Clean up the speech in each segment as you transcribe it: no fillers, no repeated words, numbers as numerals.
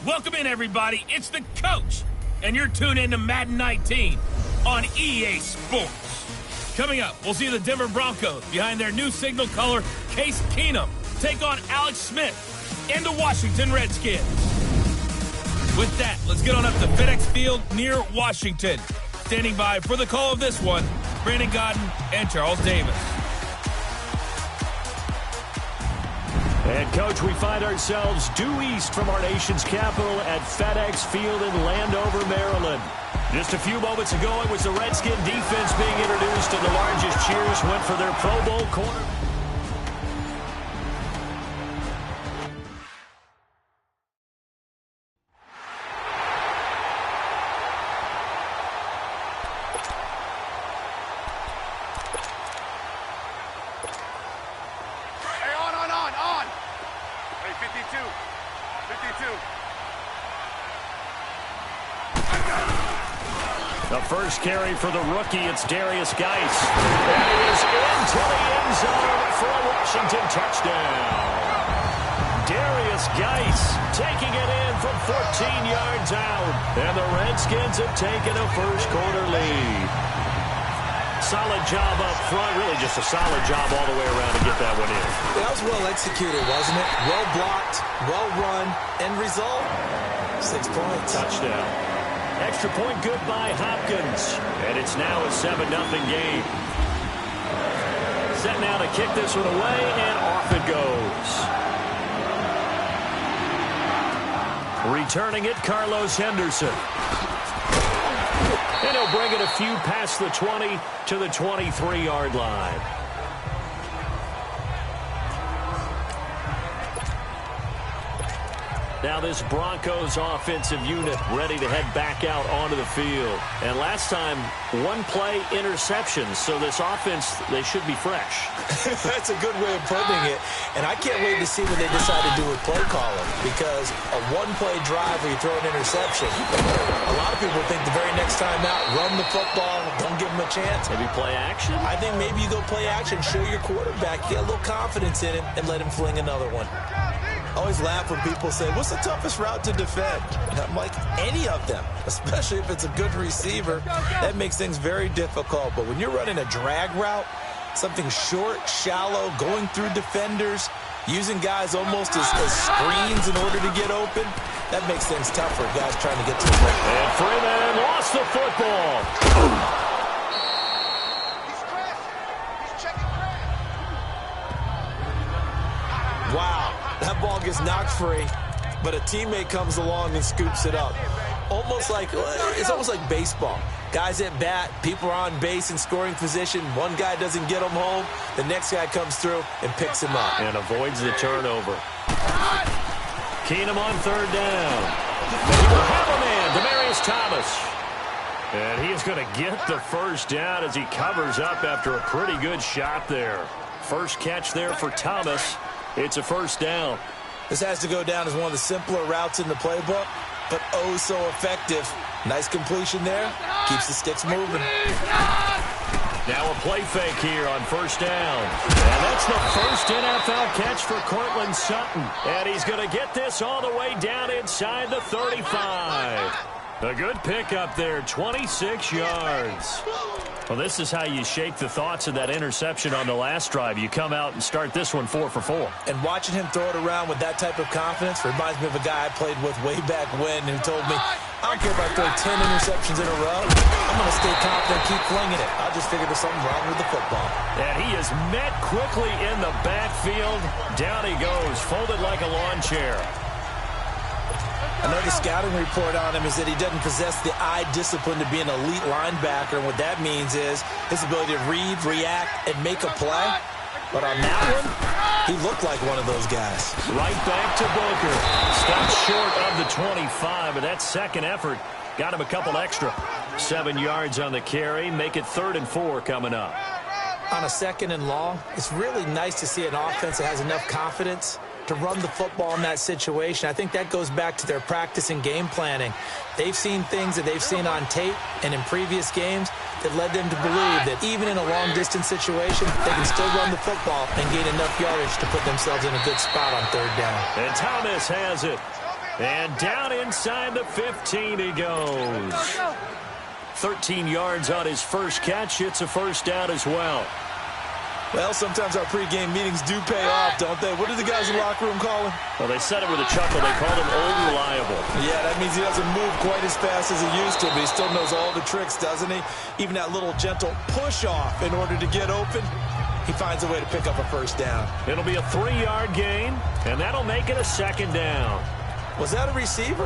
Welcome in, everybody. It's the coach, and you're tuned in to Madden 19 on EA Sports. Coming up, we'll see the Denver Broncos behind their new signal color, Case Keenum, take on Alex Smith and the Washington Redskins. With that, let's get on up to FedEx Field near Washington. Standing by for the call of this one, Brandon Godden and Charles Davis. And, Coach, we find ourselves due east from our nation's capital at FedEx Field in Landover, Maryland. Just a few moments ago, it was the Redskin defense being introduced, and the largest cheers went for their Pro Bowl corner. The first carry for the rookie, it's Darius Geis. And he is into the end zone for a Washington touchdown. Darius Geis taking it in from 14 yards out. And the Redskins have taken a first quarter lead. Solid job up front, really just a solid job all the way around to get that one in. That was well executed, wasn't it? Well blocked, well run, end result, 6 points. Touchdown. Extra point good by Hopkins. And it's now a 7-0 game. Set now to kick this one away, and off it goes. Returning it, Carlos Henderson. And he'll bring it a few past the 20 to the 23-yard line. Now this Broncos offensive unit ready to head back out onto the field. And last time, one play interception. So this offense, they should be fresh. That's a good way of putting it. And I can't wait to see what they decide to do with play calling. Because a one-play drive where you throw an interception, a lot of people think the very next time out, run the football, don't give them a chance. Maybe play action? I think maybe you go play action, show your quarterback, get a little confidence in him, and let him fling another one. I always laugh when people say, what's the toughest route to defend? And I'm like, any of them, especially if it's a good receiver. That makes things very difficult. But when you're running a drag route, something short, shallow, going through defenders, using guys almost as screens in order to get open, that makes things tough for guys trying to get to the football. And Freeman lost the football. Wow, that ball gets knocked free, but a teammate comes along and scoops it up. It's almost like baseball. Guys at bat, people are on base in scoring position. One guy doesn't get him home. The next guy comes through and picks him up. And avoids the turnover. Keenum on third down. He will have a man, Demaryius Thomas. And he is going to get the first down as he covers up after a pretty good shot there. First catch there for Thomas. It's a first down. This has to go down as one of the simpler routes in the playbook, but oh so effective. Nice completion there. Keeps the sticks moving. Now a play fake here on first down. And that's the first NFL catch for Cortland Sutton. And he's going to get this all the way down inside the 35. A good pickup there, 26 yards. Well, this is how you shake the thoughts of that interception on the last drive. You come out and start this one 4 for 4. And watching him throw it around with that type of confidence reminds me of a guy I played with way back when who told me, I don't care if I throw 10 interceptions in a row. I'm going to stay confident, keep flinging it. I'll just figure there's something wrong with the football. And he is met quickly in the backfield. Down he goes, folded like a lawn chair. Another scouting report on him is that he doesn't possess the eye discipline to be an elite linebacker. And what that means is his ability to read, react, and make a play. But on that one, he looked like one of those guys. Right back to Booker. Stopped short of the 25, but that second effort got him a couple extra. 7 yards on the carry. Make it 3rd and 4 coming up. On a 2nd and long, it's really nice to see an offense that has enough confidence to run the football in that situation. I think that goes back to their practice and game planning. They've seen things that they've seen on tape and in previous games that led them to believe that even in a long-distance situation, they can still run the football and gain enough yardage to put themselves in a good spot on 3rd down. And Thomas has it. And down inside the 15 he goes. 13 yards on his first catch. It's a first down as well. Well, sometimes our pregame meetings do pay off, don't they? What do the guys in the locker room call him? Well, they said it with a chuckle. They called him Old Reliable. Yeah, that means he doesn't move quite as fast as he used to, but he still knows all the tricks, doesn't he? Even that little gentle push-off in order to get open, he finds a way to pick up a first down. It'll be a 3-yard gain, and that'll make it a second down. Was that a receiver?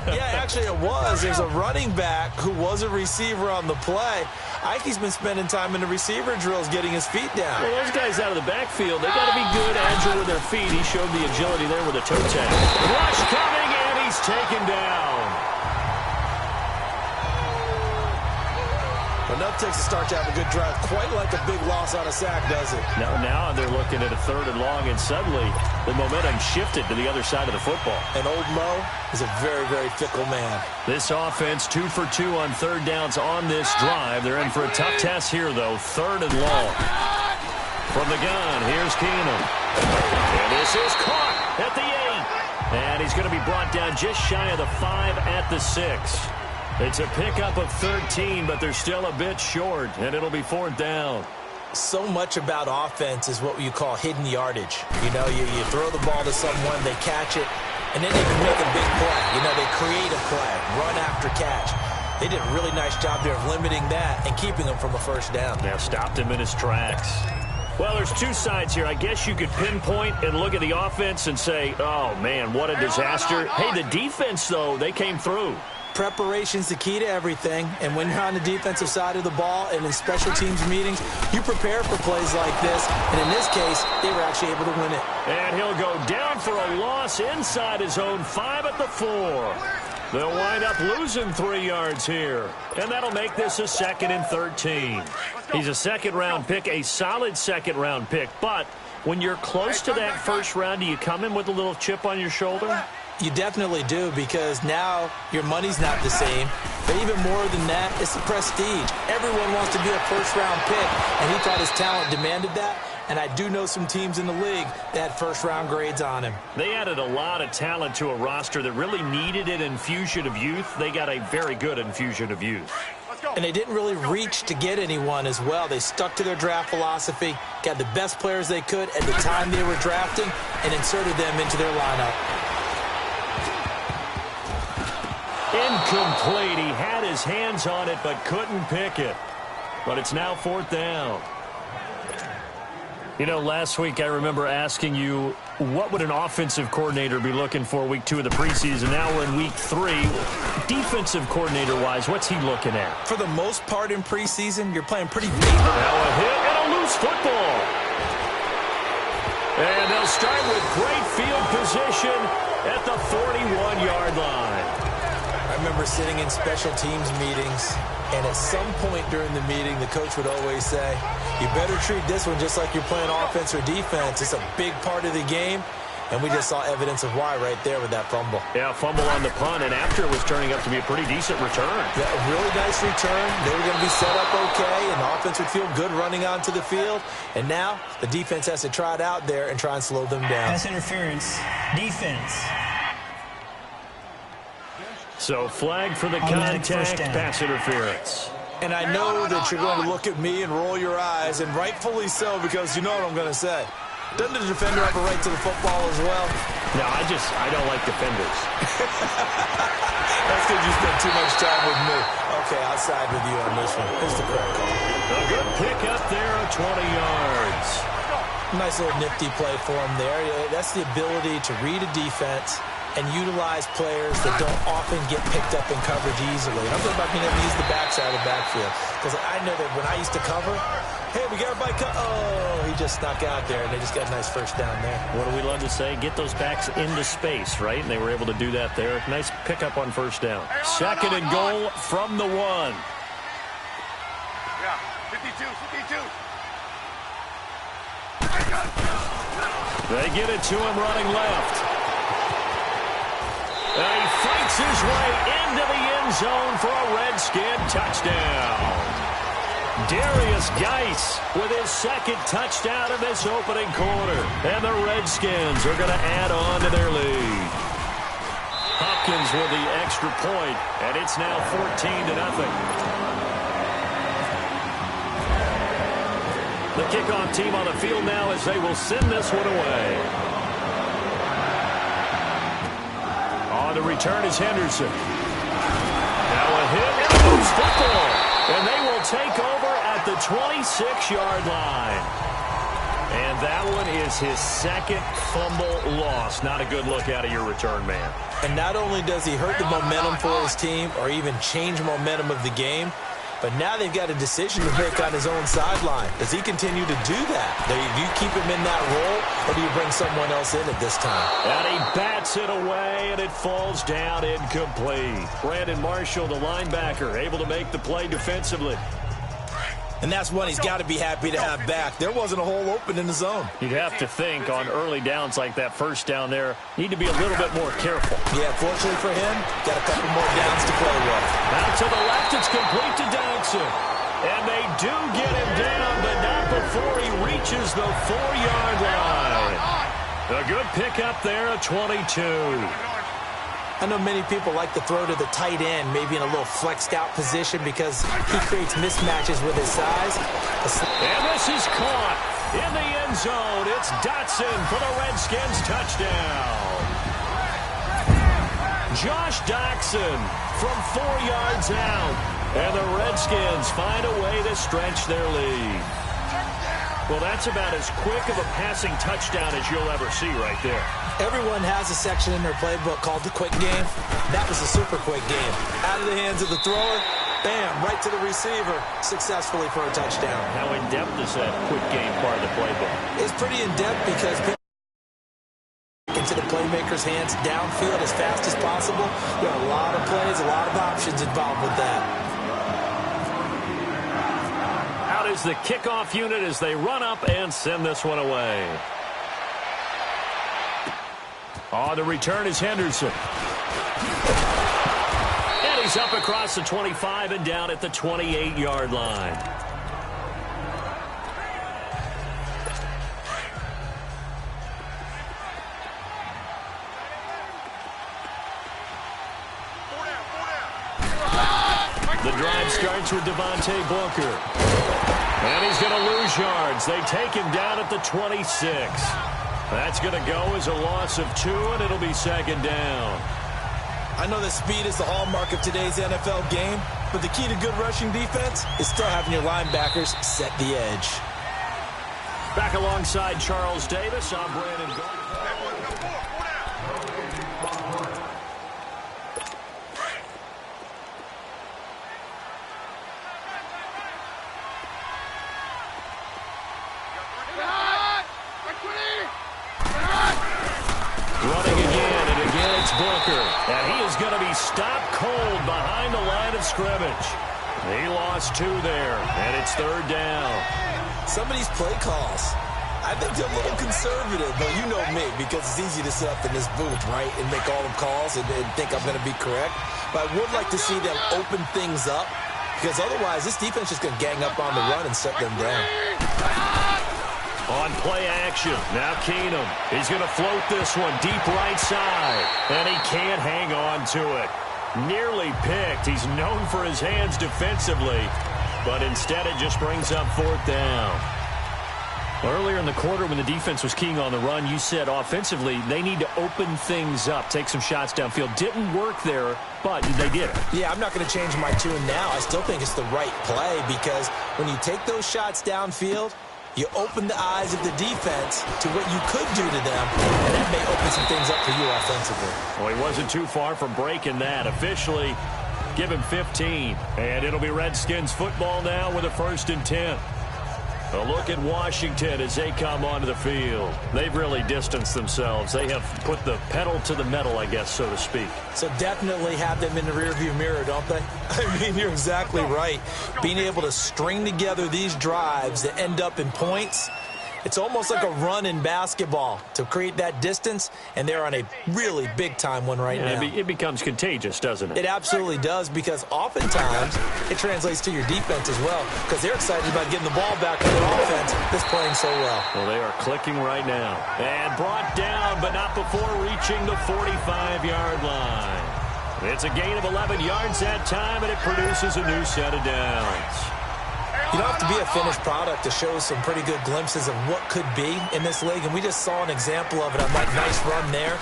Yeah, actually it was. There's a running back who was a receiver on the play. Ike's been spending time in the receiver drills getting his feet down. Well, those guys out of the backfield, they got to be good, agile with their feet. He showed the agility there with a toe tag. Rush coming, and he's taken down. Enough takes a start to have a good drive. Quite like a big loss on a sack, does it? Now they're looking at a 3rd and long, and suddenly the momentum shifted to the other side of the football. And old Mo is a very, very fickle man. This offense 2 for 2 on 3rd downs on this drive. They're in for a tough test here, though. 3rd and long. From the gun, here's Keenum. And this is caught at the 8. And he's going to be brought down just shy of the 5 at the 6. It's a pickup of 13, but they're still a bit short, and it'll be 4th down. So much about offense is what you call hidden yardage. You know, you throw the ball to someone, they catch it, and then they can make a big play. You know, they create a play, run after catch. They did a really nice job there of limiting that and keeping him from a first down. Now stopped him in his tracks. Well, there's two sides here. I guess you could pinpoint and look at the offense and say, oh, man, what a disaster. Hey, the defense, though, they came through. Preparation's the key to everything, and when you're on the defensive side of the ball and in special teams meetings, you prepare for plays like this, and in this case, they were actually able to win it. And he'll go down for a loss inside his own 5 at the 4. They'll wind up losing 3 yards here, and that'll make this a 2nd and 13. He's a second-round pick, a solid second-round pick, but when you're close to that first round, do you come in with a little chip on your shoulder? You definitely do, because now your money's not the same. But even more than that, it's the prestige. Everyone wants to be a first-round pick, and he thought his talent demanded that. And I do know some teams in the league that had first-round grades on him. They added a lot of talent to a roster that really needed an infusion of youth. They got a very good infusion of youth. And they didn't really reach to get anyone as well. They stuck to their draft philosophy, got the best players they could at the time they were drafting, and inserted them into their lineup. Incomplete. He had his hands on it but couldn't pick it. But it's now 4th down. You know, last week I remember asking you, what would an offensive coordinator be looking for week 2 of the preseason? Now we're in week 3. Defensive coordinator-wise, what's he looking at? For the most part in preseason, you're playing pretty big. Now a hit and a loose football. And they'll start with great field position at the 41-yard line. I remember sitting in special teams meetings, and at some point during the meeting, the coach would always say, you better treat this one just like you're playing offense or defense. It's a big part of the game, and we just saw evidence of why right there with that fumble. Yeah, fumble on the punt, and after it was turning up to be a pretty decent return. Yeah, a really nice return. They were going to be set up okay, and the offense would feel good running onto the field. And now the defense has to try it out there and try and slow them down. Pass interference, defense. So flag for the contact, pass interference. And I know that you're going to look at me and roll your eyes, and rightfully so, because you know what I'm going to say. Doesn't the defender have a right to the football as well? No, I don't like defenders. That's because you spend too much time with me. Okay, I'll side with you on this one. Here's the correct call. A good pick up there of 20 yards. Nice little nifty play for him there. That's the ability to read a defense and utilize players that don't often get picked up in coverage easily. And I'm talking about being able to use the backside of the backfield. Because I know that when I used to cover, hey, we got everybody oh, he just snuck out there, and they just got a nice first down there. What do we love to say? Get those backs into space, right? And they were able to do that there. Nice pickup on first down. 2nd and goal from the 1. Yeah, 52, 52. They get it to him running left. And he fights his way into the end zone for a Redskin touchdown. Darius Geis with his 2nd touchdown in this opening quarter. And the Redskins are going to add on to their lead. Hopkins with the extra point, and it's now 14-0. The kickoff team on the field now as they will send this one away. On the return is Henderson. Now a hit and a loose football. And they will take over at the 26-yard line. And that one is his second fumble loss. Not a good look out of your return man. And not only does he hurt the momentum for his team or even change momentum of the game, but now they've got a decision to make on his own sideline. Does he continue to do that? Do you keep him in that role, or do you bring someone else in at this time? And he bats it away, and it falls down incomplete. Brandon Marshall, the linebacker, able to make the play defensively. And that's one he's got to be happy to have back. There wasn't a hole open in the zone. You'd have to think on early downs like that first down there, need to be a little bit more careful. Yeah, fortunately for him, got a couple more downs to play with. Out to the left, it's complete to Dodson. And they do get him down, but not before he reaches the 4-yard line. A good pickup there at 22. I know many people like to throw to the tight end, maybe in a little flexed out position because he creates mismatches with his size. And this is caught in the end zone. It's Dotson for the Redskins touchdown. Josh Dotson from 4 yards out. And the Redskins find a way to stretch their lead. Well, that's about as quick of a passing touchdown as you'll ever see right there. Everyone has a section in their playbook called the quick game. That was a super quick game. Out of the hands of the thrower, bam, right to the receiver, successfully for a touchdown. How in-depth is that quick game part of the playbook? It's pretty in-depth because into the playmaker's hands downfield as fast as possible. There are a lot of plays, a lot of options involved with that. Out is the kickoff unit as they run up and send this one away. On the return is Henderson. And he's up across the 25 and down at the 28-yard line. The drive starts with Devontae Booker. And he's going to lose yards. They take him down at the 26. That's going to go as a loss of 2, and it'll be second down. I know that speed is the hallmark of today's NFL game, but the key to good rushing defense is still having your linebackers set the edge. Back alongside Charles Davis, I'm Brandon Gold. Running again, and again it's Booker. And he is going to be stopped cold behind the line of scrimmage. He lost 2 there, and it's third down. Some of these play calls, I think they're a little conservative, but you know me, because it's easy to sit up in this booth, right, and make all the calls and think I'm going to be correct. But I would like to see them open things up, because otherwise this defense is going to gang up on the run and shut them down. On play action, now Keenum. He's going to float this one deep right side, and he can't hang on to it. Nearly picked. He's known for his hands defensively, but instead it just brings up fourth down. Earlier in the quarter when the defense was keying on the run, you said offensively they need to open things up, take some shots downfield. Didn't work there, but they did it. Yeah, I'm not going to change my tune now. I still think it's the right play because when you take those shots downfield, you open the eyes of the defense to what you could do to them, and that may open some things up for you offensively. Well, he wasn't too far from breaking that. Officially, give him 15. And it'll be Redskins football now with a 1st and 10. A look at Washington as they come onto the field. They've really distanced themselves. They have put the pedal to the metal, I guess, so to speak. So definitely have them in the rearview mirror, don't they? I mean, you're exactly right. Being able to string together these drives that end up in points, it's almost like a run in basketball to create that distance, and they're on a really big-time one right now. It becomes contagious, doesn't it? It absolutely does, because oftentimes it translates to your defense as well, because they're excited about getting the ball back to their offense that's playing so well. Well, they are clicking right now. And brought down, but not before reaching the 45-yard line. It's a gain of 11 yards that time, and it produces a new set of downs. You don't have to be a finished product to show some pretty good glimpses of what could be in this league, and we just saw an example of it on that nice run there.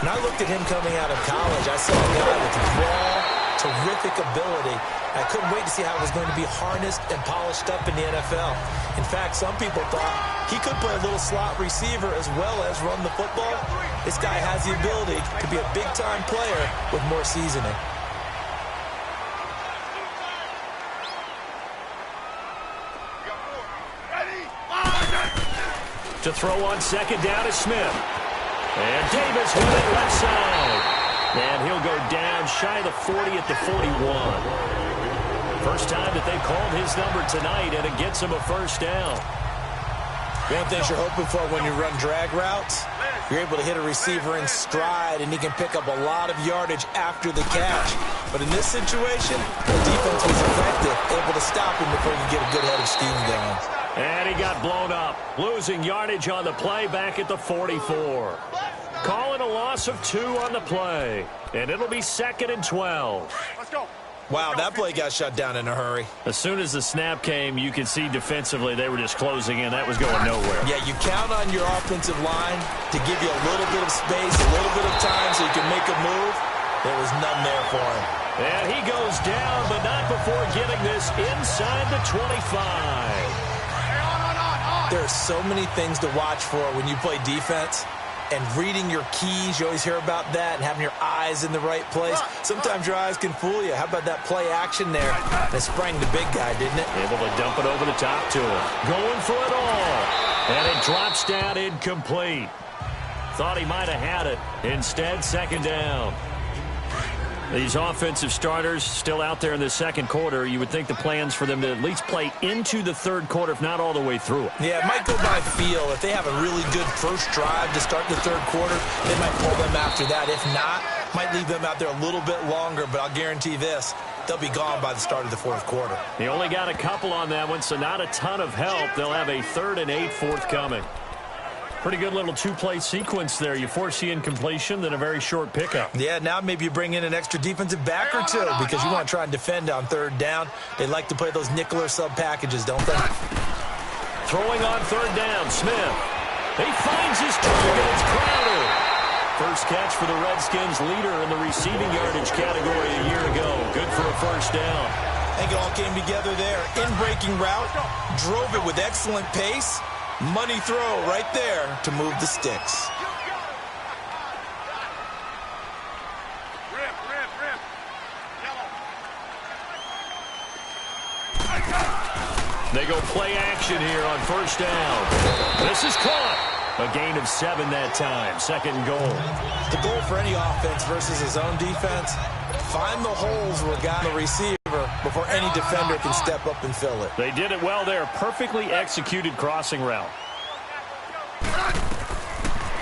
When I looked at him coming out of college, I saw a guy with raw, terrific ability. I couldn't wait to see how it was going to be harnessed and polished up in the NFL. In fact, some people thought he could play a little slot receiver as well as run the football. This guy has the ability to be a big-time player with more seasoning. To throw on second down is Smith. And Davis with it left side. And he'll go down shy of the 40 at the 41. First time that they've called his number tonight, and it gets him a first down. One of the things you're hoping for when you run drag routes, you're able to hit a receiver in stride, and he can pick up a lot of yardage after the catch. But in this situation, the defense was effective, able to stop him before you get a good head of steam going. And he got blown up, losing yardage on the play back at the 44. Calling a loss of 2 on the play, and it'll be 2nd and 12. Let's go. Wow, that play got shut down in a hurry. As soon as the snap came, you could see defensively they were just closing in. That was going nowhere. Yeah, you count on your offensive line to give you a little bit of space, a little bit of time so you can make a move. There was none there for him. And he goes down, but not before getting this inside the 25. There are so many things to watch for when you play defense, and reading your keys, you always hear about that, and having your eyes in the right place. Sometimes your eyes can fool you. How about that play action there? That sprang the big guy, didn't it? Able to dump it over the top to him. Going for it all. And it drops down incomplete. Thought he might have had it. Instead, second down. These offensive starters still out there in the second quarter. You would think the plans for them to at least play into the third quarter, if not all the way through it. Yeah, it might go by feel. If they have a really good first drive to start the third quarter, they might pull them after that. If not, might leave them out there a little bit longer, but I'll guarantee this, they'll be gone by the start of the fourth quarter. They only got a couple on that one, so not a ton of help. They'll have a 3rd and 8 forthcoming. Pretty good little 2-play sequence there. You force the incompletion, then a very short pickup. Yeah, now maybe you bring in an extra defensive back or two because you want to try and defend on 3rd down. They like to play those nickel or sub packages, don't they? Throwing on 3rd down, Smith. He finds his target. It's Crowder. First catch for the Redskins, leader in the receiving yardage category a year ago. Good for a first down. I think it all came together there. In-breaking route, drove it with excellent pace. Money throw right there to move the sticks. Rip. Yellow. They go play action here on first down. This is caught. A gain of 7 that time. 2nd and goal. The goal for any offense versus his own defense, find the holes where got the receiver before any defender can step up and fill it. They did it well there. Perfectly executed crossing route.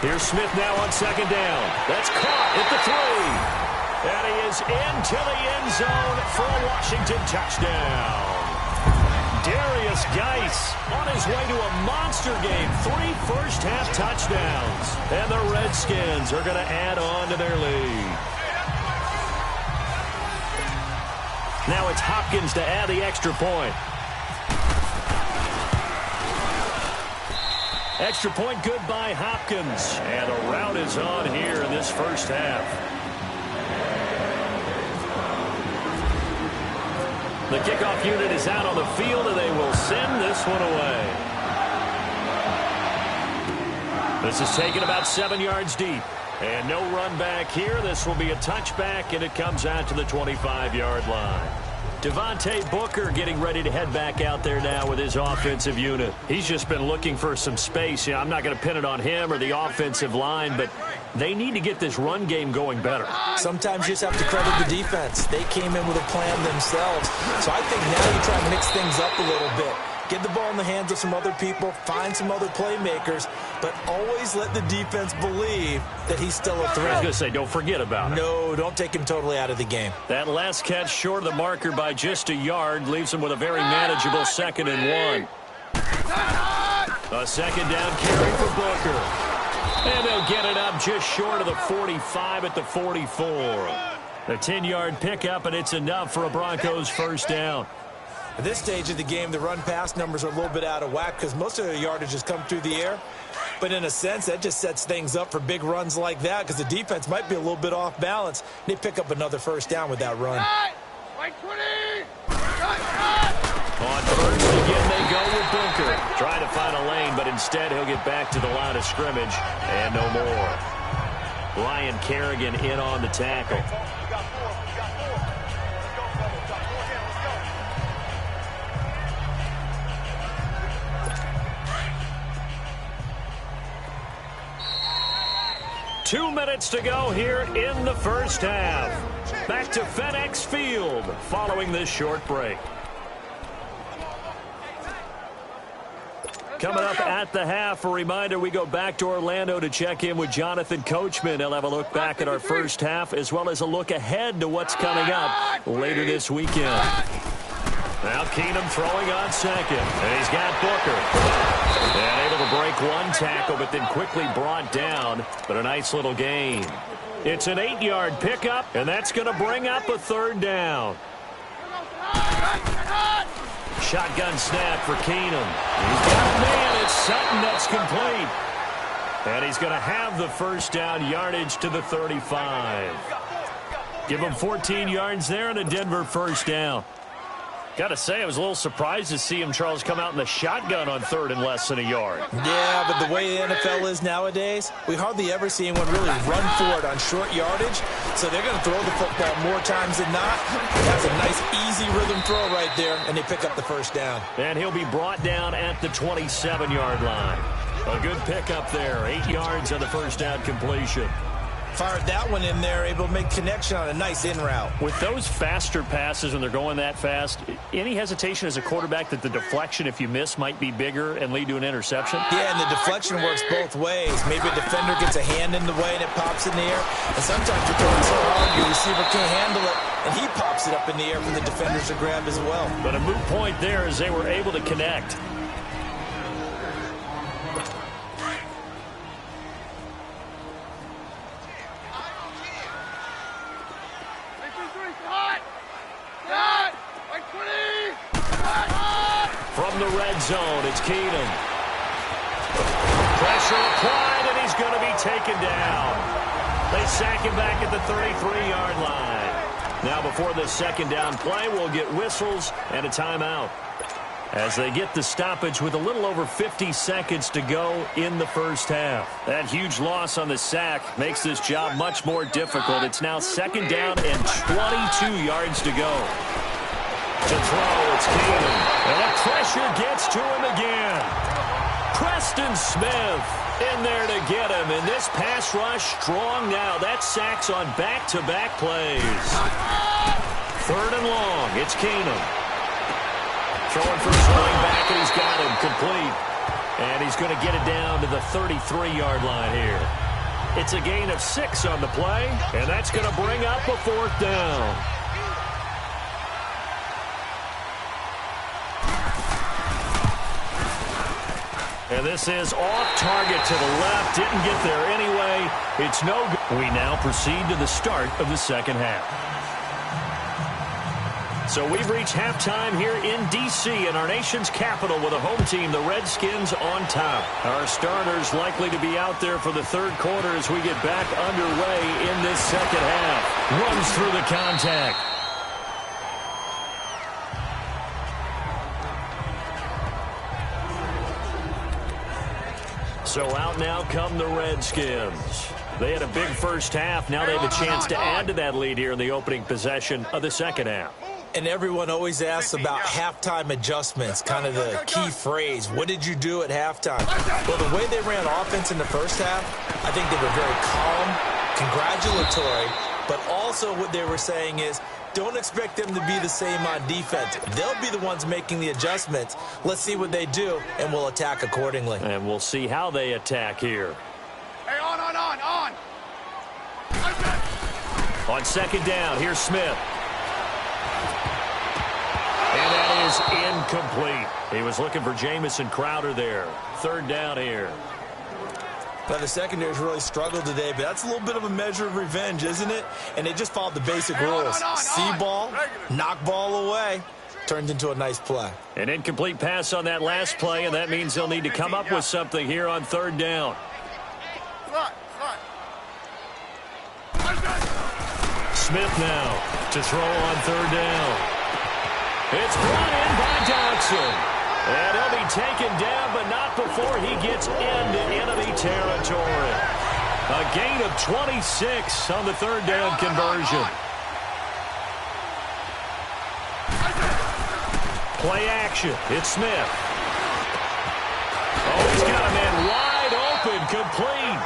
Here's Smith now on 2nd down. That's caught at the 3. And he is into the end zone for a Washington touchdown. Darius Geis on his way to a monster game. 3 first-half touchdowns. And the Redskins are going to add on to their lead. Now it's Hopkins to add the extra point. Extra point good by Hopkins. And a rout is on here in this first half. The kickoff unit is out on the field, and they will send this one away. This is taken about 7 yards deep. And no run back here. This will be a touchback, and it comes out to the 25-yard line. Devontae Booker getting ready to head back out there now with his offensive unit. He's just been looking for some space. I'm not going to pin it on him or the offensive line, but they need to get this run game going better. Sometimes you just have to credit the defense. They came in with a plan themselves. So I think now you try to mix things up a little bit. Get the ball in the hands of some other people, find some other playmakers, but always let the defense believe that he's still a threat. I was going to say, don't forget about it. No, don't take him totally out of the game. That last catch short of the marker by just a yard leaves him with a very manageable 2nd and 1. A 2nd down carry for Booker. And they'll get it up just short of the 45 at the 44. A 10-yard pickup, and it's enough for a Broncos first down. At this stage of the game, the run-pass numbers are a little bit out of whack because most of their yardage has come through the air. But in a sense, that just sets things up for big runs like that because the defense might be a little bit off balance. They pick up another first down with that run. On first again, they go with Booker. Trying to find a lane, but instead he'll get back to the line of scrimmage and no more. Ryan Kerrigan in on the tackle. Two minutes to go here in the first half. Back to FedEx Field following this short break. Coming up at the half, a reminder, we go back to Orlando to check in with Jonathan Coachman. He'll have a look back at our first half as well as a look ahead to what's coming up later this weekend. Now Keenum throwing on second. And he's got Booker. And able to break one tackle, but then quickly brought down. But a nice little gain. It's an 8-yard pickup, and that's going to bring up a third down. Shotgun snap for Keenum. He's got a man. It's Sutton that's complete. And he's going to have the first down, yardage to the 35. Give him 14 yards there and a Denver first down. Got to say, I was a little surprised to see him, Charles, come out in the shotgun on third and less than a yard. Yeah, but the way the NFL is nowadays, we hardly ever see anyone really run for it on short yardage. So they're going to throw the football more times than not. That's a nice, easy rhythm throw right there, and they pick up the first down. And he'll be brought down at the 27-yard line. A good pickup there, 8 yards on the first down completion. Fired that one in there, able to make connection on a nice in route. With those faster passes when they're going that fast, any hesitation as a quarterback that the deflection, if you miss, might be bigger and lead to an interception? Yeah, and the deflection works both ways. Maybe a defender gets a hand in the way and it pops in the air. And sometimes you're throwing so hard, your receiver can't handle it, and he pops it up in the air for the defenders to grab as well. But a moot point there as they were able to connect. From the red zone, it's Keenum. Pressure applied, and he's going to be taken down. They sack him back at the 33-yard line. Now, before the second down play, we'll get whistles and a timeout as they get the stoppage with a little over 50 seconds to go in the first half. That huge loss on the sack makes this job much more difficult. It's now second down and 22 yards to go. To throw, it's Keenum. And that pressure gets to him again. Preston Smith in there to get him. And this pass rush strong now. That sack's on back-to-back plays. Third and long, it's Keenum. Throwing for his running back, and he's got him complete. And he's going to get it down to the 33-yard line here. It's a gain of 6 on the play, and that's going to bring up a fourth down. And this is off target to the left. Didn't get there anyway. It's no good. We now proceed to the start of the second half. So we've reached halftime here in D.C. in our nation's capital with a home team, the Redskins, on top. Our starters likely to be out there for the third quarter as we get back underway in this second half. Runs through the contact. So out now come the Redskins. They had a big first half. Now they have a chance to add to that lead here in the opening possession of the second half. And everyone always asks about halftime adjustments, kind of the key phrase. What did you do at halftime? Well, the way they ran offense in the first half, I think they were very calm, congratulatory, but also what they were saying is, don't expect them to be the same on defense. They'll be the ones making the adjustments. Let's see what they do, and we'll attack accordingly. And we'll see how they attack here. Hey, on. On second down, here's Smith. And that is incomplete. He was looking for Jamison Crowder there. Third down here. Well, the secondary's really struggled today, but that's a little bit of a measure of revenge, isn't it? And they just followed the basic rules. See ball, knock ball away. Turned into a nice play. An incomplete pass on that last play, and that means they'll need to come up with something here on third down. Smith now to throw on third down. It's brought in by Dodson. And he'll be taken down, but not before he gets into enemy territory. A gain of 26 on the third down conversion. Play action. It's Smith. Oh, he's got a man wide open, complete.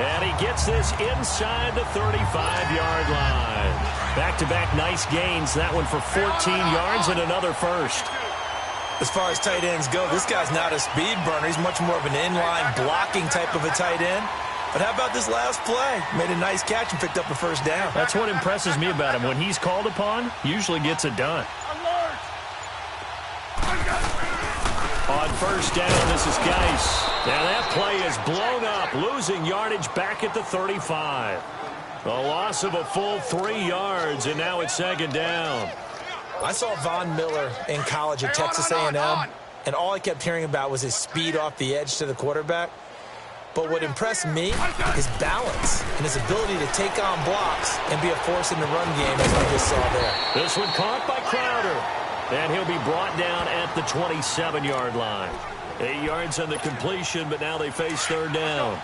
And he gets this inside the 35-yard line. Back-to-back nice gains. That one for 14 yards and another first. As far as tight ends go, this guy's not a speed burner. He's much more of an inline blocking type of a tight end. But how about this last play? Made a nice catch and picked up a first down. That's what impresses me about him. When he's called upon, usually gets it done. On first down, this is Geis. Now that play is blown up, losing yardage back at the 35. A loss of a full 3 yards, and now it's second down. I saw Von Miller in college at Texas A&M, and all I kept hearing about was his speed off the edge to the quarterback. But what impressed me, his balance and his ability to take on blocks and be a force in the run game, as we just saw there. This one caught by Crowder, and he'll be brought down at the 27-yard line. 8 yards on the completion, but now they face third down.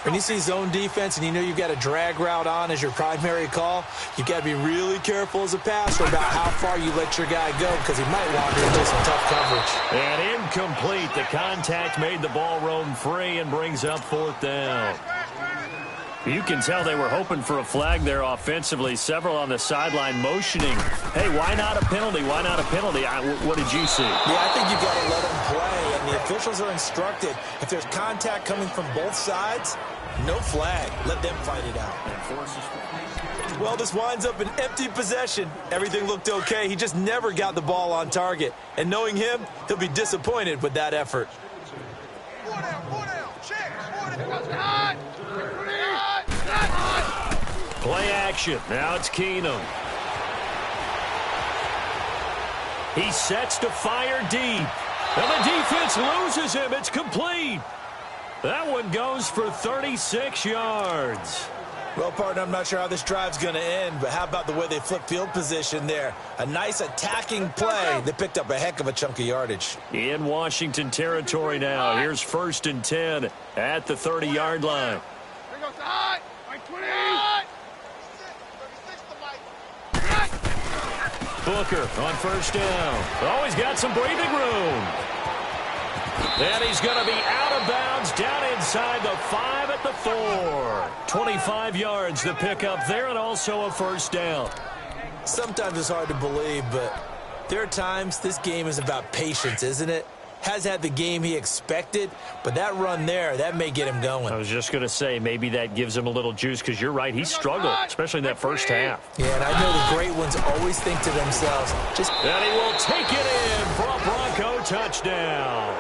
When you see zone defense and you know you've got a drag route on as your primary call, you've got to be really careful as a passer about how far you let your guy go because he might wander into some tough coverage. And incomplete. The contact made the ball roam free and brings up fourth down. You can tell they were hoping for a flag there offensively. Several on the sideline motioning. Hey, why not a penalty? Why not a penalty? What did you see? Yeah, I think you've got to let them play, and the officials are instructed. If there's contact coming from both sides, no flag. Let them fight it out. Well, this winds up an empty possession. Everything looked okay. He just never got the ball on target. And knowing him, he'll be disappointed with that effort. Play action. Now it's Keenum. He sets to fire deep. And the defense loses him. It's complete. That one goes for 36 yards. Well, partner, I'm not sure how this drive's going to end, but how about the way they flip field position there? A nice attacking play. They picked up a heck of a chunk of yardage. In Washington territory now. Here's 1st and 10 at the 30-yard line. Booker on first down. Oh, he's got some breathing room. And he's going to be out of bounds down inside the 5 at the 4. 25 yards to pick up there and also a first down. Sometimes it's hard to believe, but there are times this game is about patience, isn't it? Has had the game he expected, but that run there, that may get him going. I was just going to say, maybe that gives him a little juice because you're right, he struggled, especially in that first half. Yeah, and I know the great ones always think to themselves, just... And he will take it in for a Bronco touchdown.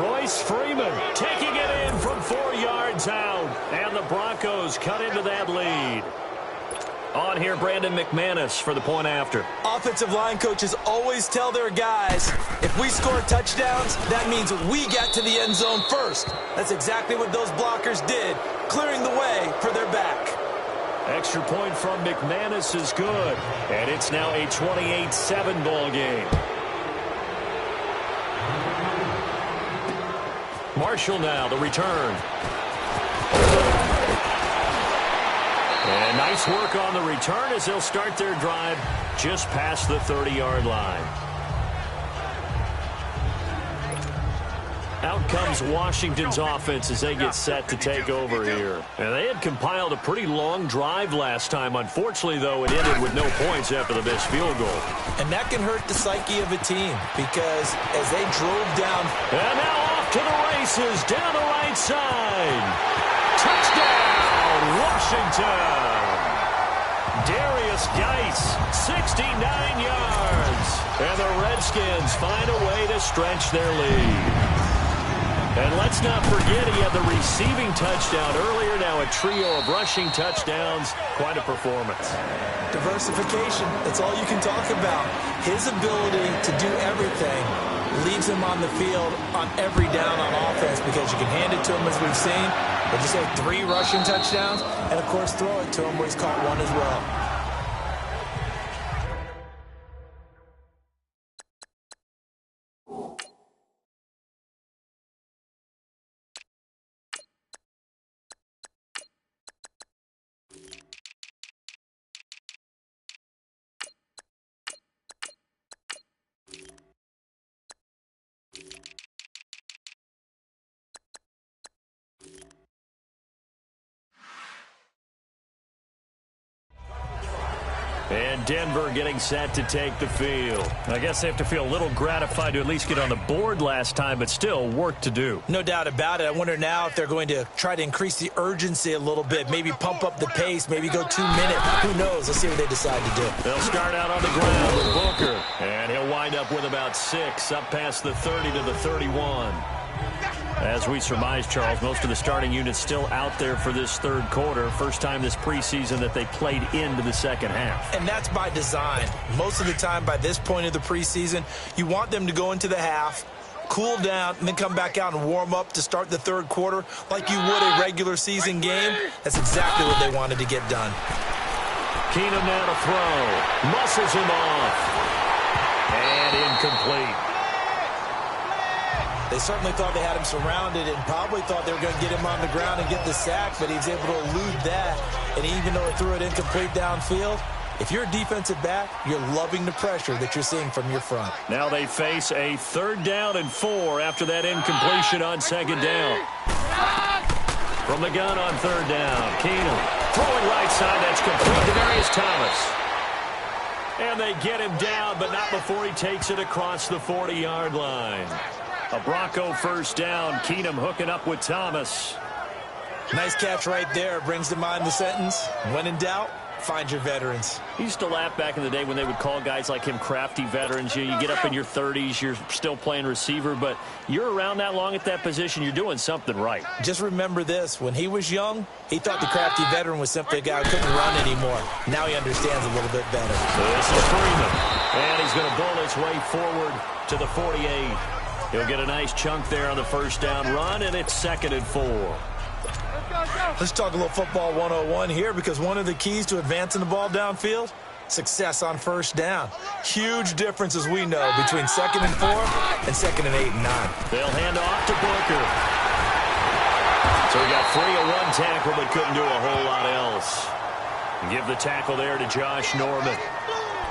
Royce Freeman taking it in from 4 yards out, and the Broncos cut into that lead. On here, Brandon McManus for the point after. Offensive line coaches always tell their guys, if we score touchdowns, that means we got to the end zone first. That's exactly what those blockers did, clearing the way for their back. Extra point from McManus is good, and it's now a 28-7 ball game. Marshall now, the return. And nice work on the return as they'll start their drive just past the 30-yard line. Out comes Washington's offense as they get set to take over here. And they had compiled a pretty long drive last time. Unfortunately, though, it ended with no points after the missed field goal. And that can hurt the psyche of a team because as they drove down... And now off to the races down the right side. Touchdown, Washington. Darius Geis, 69 yards. And the Redskins find a way to stretch their lead. And let's not forget he had the receiving touchdown earlier. Now a trio of rushing touchdowns. Quite a performance. Diversification. That's all you can talk about. His ability to do everything leaves him on the field on every down on offense because you can hand it to him as we've seen. But just say 3 rushing touchdowns and, of course, throw it to him where he's caught 1 as well. And Denver getting set to take the field. I guess they have to feel a little gratified to at least get on the board last time, but still work to do. No doubt about it. I wonder now if they're going to try to increase the urgency a little bit, maybe pump up the pace, maybe go 2 minutes. Who knows? Let's see what they decide to do. They'll start out on the ground with Booker, and he'll wind up with about 6, up past the 30 to the 31. As we surmise, Charles, most of the starting units still out there for this third quarter. First time this preseason that they played into the second half. And that's by design. Most of the time by this point of the preseason, you want them to go into the half, cool down, and then come back out and warm up to start the third quarter like you would a regular season game. That's exactly what they wanted to get done. Keenum now to throw. Muscles him off. And incomplete. They certainly thought they had him surrounded and probably thought they were going to get him on the ground and get the sack, but he was able to elude that. And even though he threw it incomplete downfield, if you're a defensive back, you're loving the pressure that you're seeing from your front. Now they face a 3rd down and 4 after that incompletion on 2nd down. From the gun on 3rd down, Keenum throwing right side. That's complete to Darius Thomas. And they get him down, but not before he takes it across the 40-yard line. A Bronco 1st down. Keenum hooking up with Thomas. Nice catch right there. Brings to mind the sentence, when in doubt, find your veterans. He used to laugh back in the day when they would call guys like him crafty veterans. You get up in your 30s, you're still playing receiver, but you're around that long at that position, you're doing something right. Just remember this. When he was young, he thought the crafty veteran was simply a guy who couldn't run anymore. Now he understands a little bit better. This is Freeman. And he's going to bull his way forward to the 48. He'll get a nice chunk there on the 1st down run, and it's 2nd and 4. Let's talk a little football 101 here, because one of the keys to advancing the ball downfield, success on 1st down. Huge difference, as we know, between 2nd and 4 and 2nd and 8 and 9. They'll hand off to Booker. So he got 3 of 1 tackle, but couldn't do a whole lot else. Give the tackle there to Josh Norman.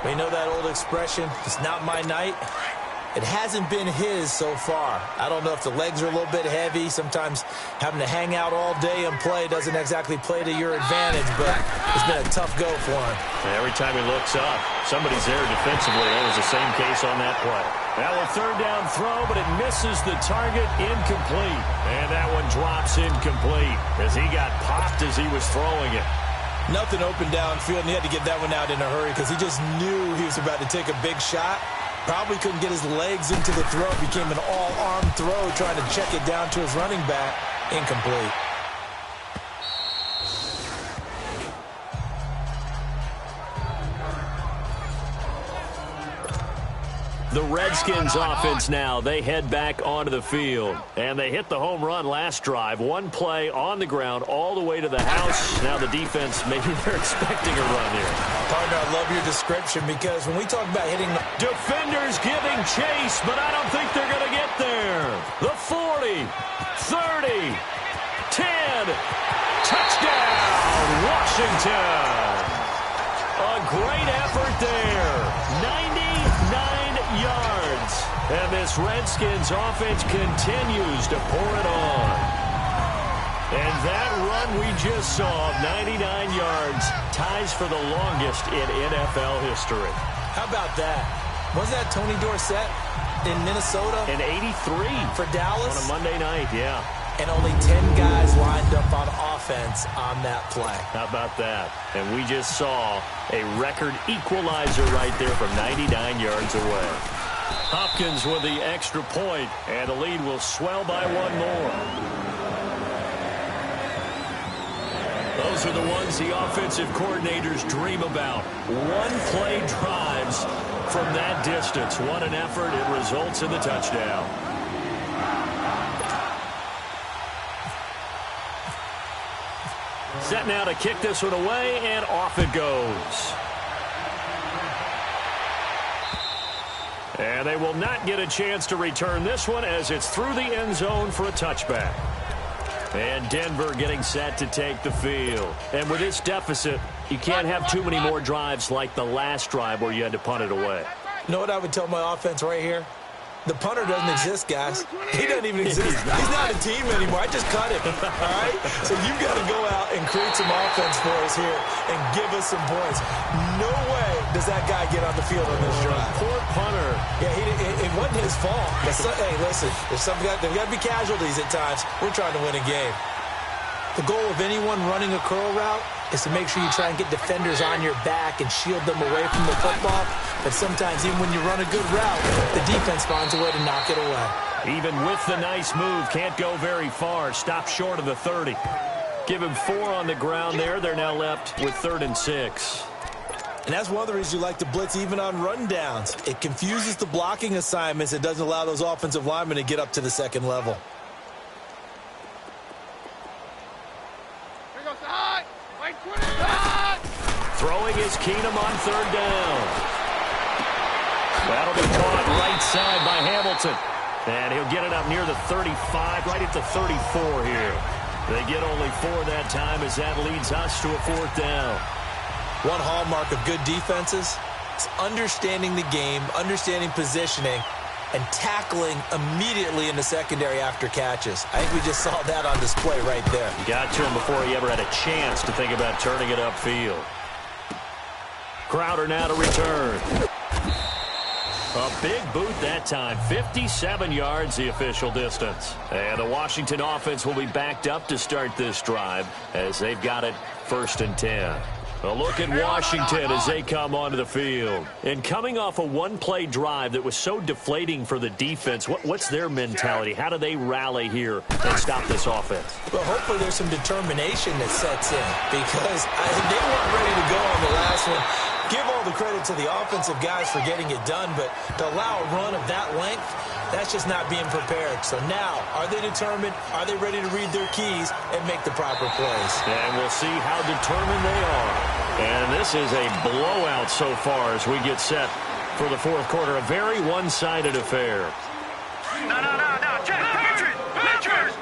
We know that old expression, it's not my night. It hasn't been his so far. I don't know if the legs are a little bit heavy. Sometimes having to hang out all day and play doesn't exactly play to your advantage, but it's been a tough go for him. Every time he looks up, somebody's there defensively. That was the same case on that play. Now a 3rd down throw, but it misses the target, incomplete. And that one drops incomplete as he got popped as he was throwing it. Nothing open downfield, and he had to get that one out in a hurry because he just knew he was about to take a big shot. Probably couldn't get his legs into the throw. Became an all-arm throw trying to check it down to his running back. Incomplete. The Redskins offense now, they head back onto the field. And they hit the home run last drive. 1 play on the ground all the way to the house. Now the defense, maybe they're expecting a run here. Partner, I love your description, because when we talk about hitting the... Defenders giving chase, but I don't think they're going to get there. The 40, 30, 10, touchdown, Washington. A great effort there. 99 yards. And this Redskins offense continues to pour it on. And that run we just saw, 99 yards, ties for the longest in NFL history. How about that? Was that Tony Dorsett in Minnesota? In 83. For Dallas? On a Monday night, yeah. And only 10 guys lined up on offense on that play. How about that? And we just saw a record equalizer right there from 99 yards away. Hopkins with the extra point, and the lead will swell by one more. Those are the ones the offensive coordinators dream about. One-play drives from that distance. What an effort. It results in the touchdown. Set now to kick this one away, and off it goes. And they will not get a chance to return this one as it's through the end zone for a touchback. And Denver getting set to take the field. And with this deficit, you can't have too many more drives like the last drive where you had to punt it away. You know what I would tell my offense right here? The punter doesn't exist, guys. He doesn't even exist. He's not a team anymore. I just cut him, all right? So you've got to go out and create some offense for us here and give us some points. No way does that guy get on the field on this drive. Poor punter. Yeah, it wasn't his fault. Hey, listen, there's got to be casualties at times. We're trying to win a game. The goal of anyone running a curl route is to make sure you try and get defenders on your back and shield them away from the football. But sometimes even when you run a good route, the defense finds a way to knock it away. Even with the nice move, can't go very far. Stop short of the 30. Give him 4 on the ground there. They're now left with 3rd and 6. And that's one of the reasons you like to blitz even on rundowns. It confuses the blocking assignments. It doesn't allow those offensive linemen to get up to the second level. Throwing is Keenum on 3rd down. That'll be caught right side by Hamilton. And he'll get it up near the 35, right at the 34 here. They get only 4 that time as that leads us to a 4th down. One hallmark of good defenses is understanding the game, understanding positioning, and tackling immediately in the secondary after catches. I think we just saw that on display right there. Got to him before he ever had a chance to think about turning it upfield. Crowder now to return. A big boot that time. 57 yards the official distance. And the Washington offense will be backed up to start this drive as they've got it 1st and 10. A look at Washington as they come onto the field. And coming off a one-play drive that was so deflating for the defense, what's their mentality? How do they rally here and stop this offense? Well, hopefully there's some determination that sets in because they weren't ready to go on the last one. Give all the credit to the offensive guys for getting it done, but to allow a run of that length, that's just not being prepared. So now, are they determined? Are they ready to read their keys and make the proper plays? And we'll see how determined they are. And this is a blowout so far as we get set for the 4th quarter. A very one-sided affair. No. Pitchers!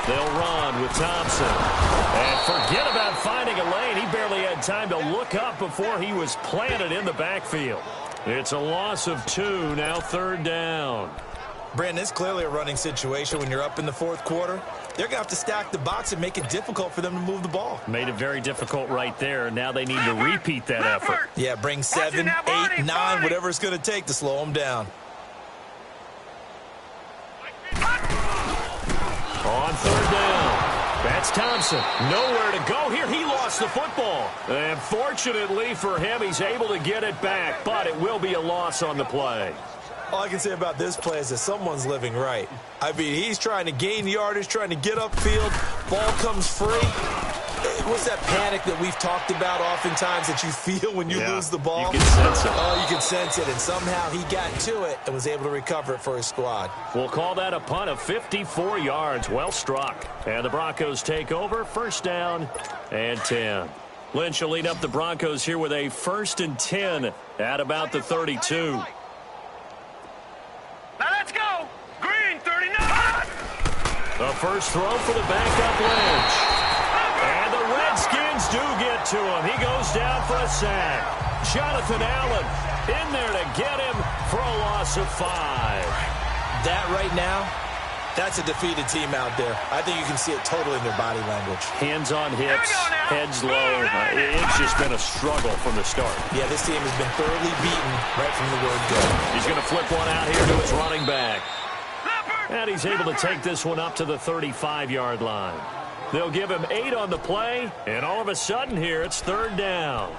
They'll run with Thompson. And forget about finding a lane. He barely had time to look up before he was planted in the backfield. It's a loss of 2, now 3rd down. Brandon, it's clearly a running situation when you're up in the 4th quarter. They're going to have to stack the box and make it difficult for them to move the ball. Made it very difficult right there. Now they need to repeat that effort. Yeah, bring 7, 8, 9, whatever it's going to take to slow them down. On 3rd down, that's Thompson. Nowhere to go here. He lost the football. And fortunately for him, he's able to get it back, but it will be a loss on the play. All I can say about this play is that someone's living right. I mean, he's trying to gain yardage, trying to get upfield. Ball comes free. What's that panic that we've talked about oftentimes that you feel when you lose the ball? You can sense it. Oh, you can sense it, and somehow he got to it and was able to recover it for his squad. We'll call that a punt of 54 yards. Well struck. And the Broncos take over. 1st down and 10. Lynch will lead up the Broncos here with a 1st and 10 at about the 32. Now let's go! Green, 39! The first throw for the backup Lynch. And the Redskins do get to him. He goes down for a sack. Jonathan Allen in there to get him for a loss of 5. That right now, that's a defeated team out there. I think you can see it totally in their body language. Hands on hips, heads low. It's just been a struggle from the start. Yeah, this team has been thoroughly beaten right from the word go. He's going to flip one out here to his running back. And he's able to take this one up to the 35-yard line. They'll give him 8 on the play, and all of a sudden here, it's 3rd down.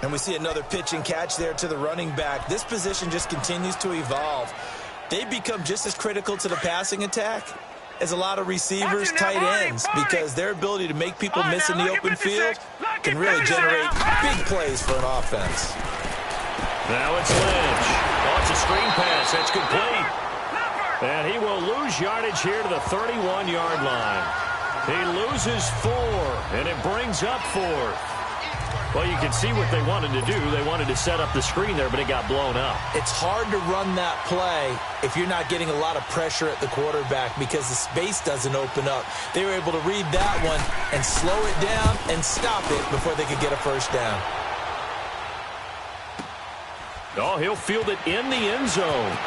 And we see another pitch and catch there to the running back. This position just continues to evolve. They become just as critical to the passing attack as a lot of receivers, tight ends, because their ability to make people miss in the open field can really generate big plays for an offense. Now it's Lynch. Oh, it's a screen pass. That's complete. And he will lose yardage here to the 31-yard line. He loses 4, and it brings up 4th. Well, you can see what they wanted to do. They wanted to set up the screen there, but it got blown up. It's hard to run that play if you're not getting a lot of pressure at the quarterback because the space doesn't open up. They were able to read that one and slow it down and stop it before they could get a first down. Oh, he'll field it in the end zone.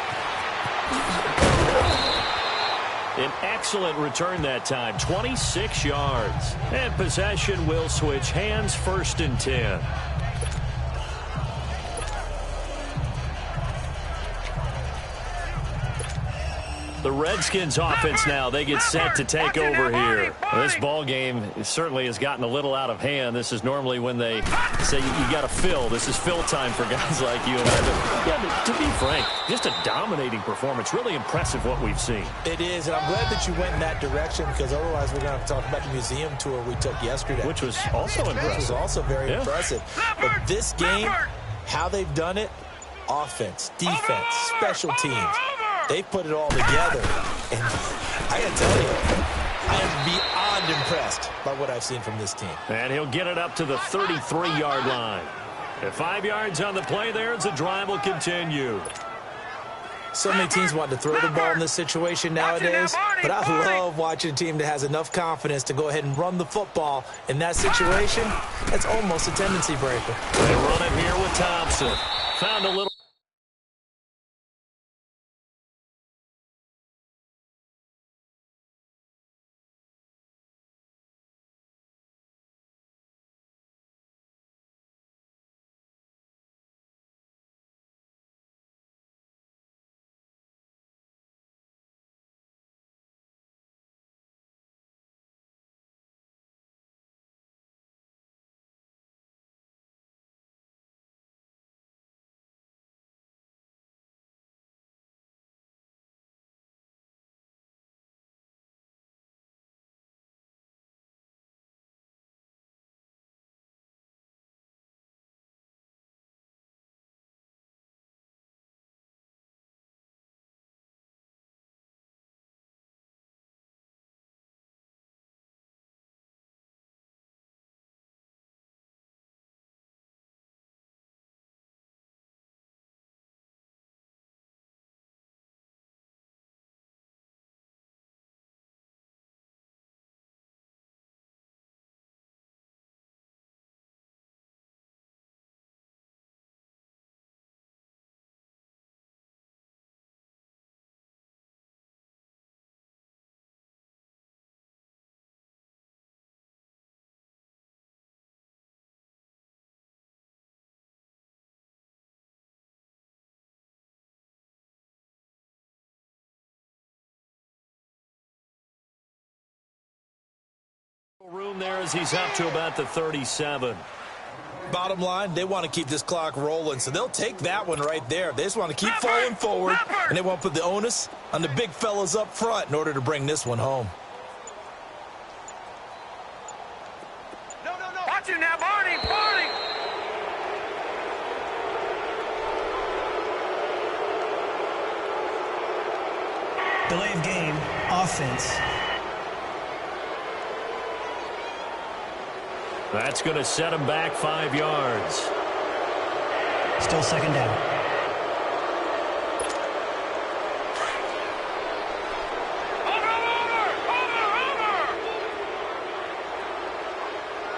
An excellent return that time, 26 yards. And possession will switch hands, 1st and 10. The Redskins offense now, they get set to take over here. Well, this ball game certainly has gotten a little out of hand. This is normally when they say you got to fill. This is fill time for guys like you and I. But, yeah, to be frank, just a dominating performance. Really impressive what we've seen. It is, and I'm glad that you went in that direction because otherwise we're going to have to talk about the museum tour we took yesterday. Which was also impressive. Which was also very impressive. But this game, how they've done it, offense, defense, special teams, they put it all together, and I got to tell you, I am beyond impressed by what I've seen from this team. And he'll get it up to the 33-yard line. At 5 yards on the play there, as the drive will continue. So many teams want to throw the ball in this situation nowadays, but I love watching a team that has enough confidence to go ahead and run the football. In that situation, that's almost a tendency breaker. They run it here with Thompson. Found a little. Room there as he's up to about the 37. Bottom line, they want to keep this clock rolling, so they'll take that one right there. They just want to keep falling forward, and they want to put the onus on the big fellas up front in order to bring this one home. No. Watch it now, Barney. Delay of game, offense. That's going to set him back 5 yards. Still 2nd down.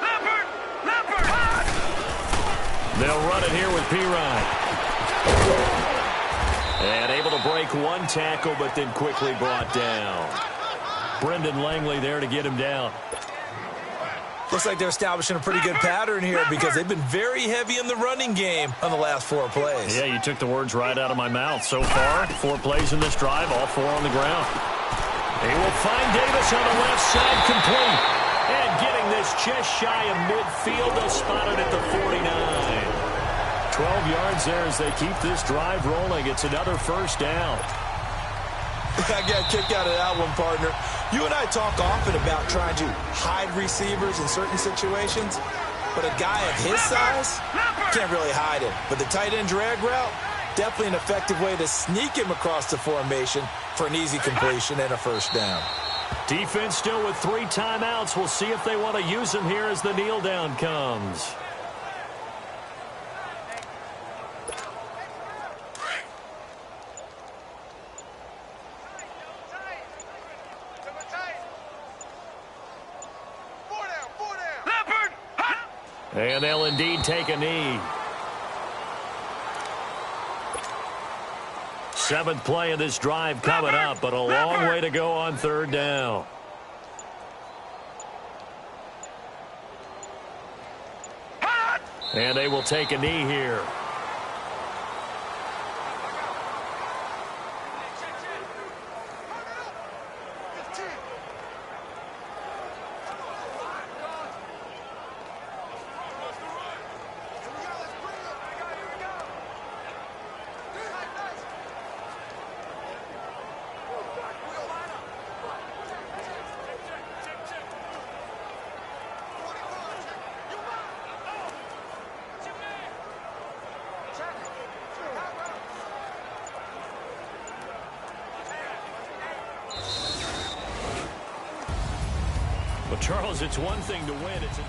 Over. Leopard. They'll run it here with Pirine. And able to break one tackle, but then quickly brought down. Brendan Langley there to get him down. Looks like they're establishing a pretty good pattern here because they've been very heavy in the running game on the last 4 plays. Yeah, you took the words right out of my mouth. So far, 4 plays in this drive, all 4 on the ground. He will find Davis on the left side, complete. just shy of midfield. They'll spot it at the 49. 12 yards there as they keep this drive rolling. It's another first down. I got a kick out of that one, partner. You and I talk often about trying to hide receivers in certain situations, but a guy of his size can't really hide him. But the tight end drag route, definitely an effective way to sneak him across the formation for an easy completion and a first down. Defense still with 3 timeouts. We'll see if they want to use them here as the kneel down comes. And they'll indeed take a knee. 7th play of this drive coming up, but a long way to go on 3rd down. And they will take a knee here. Well, Charles, it's one thing to win. It's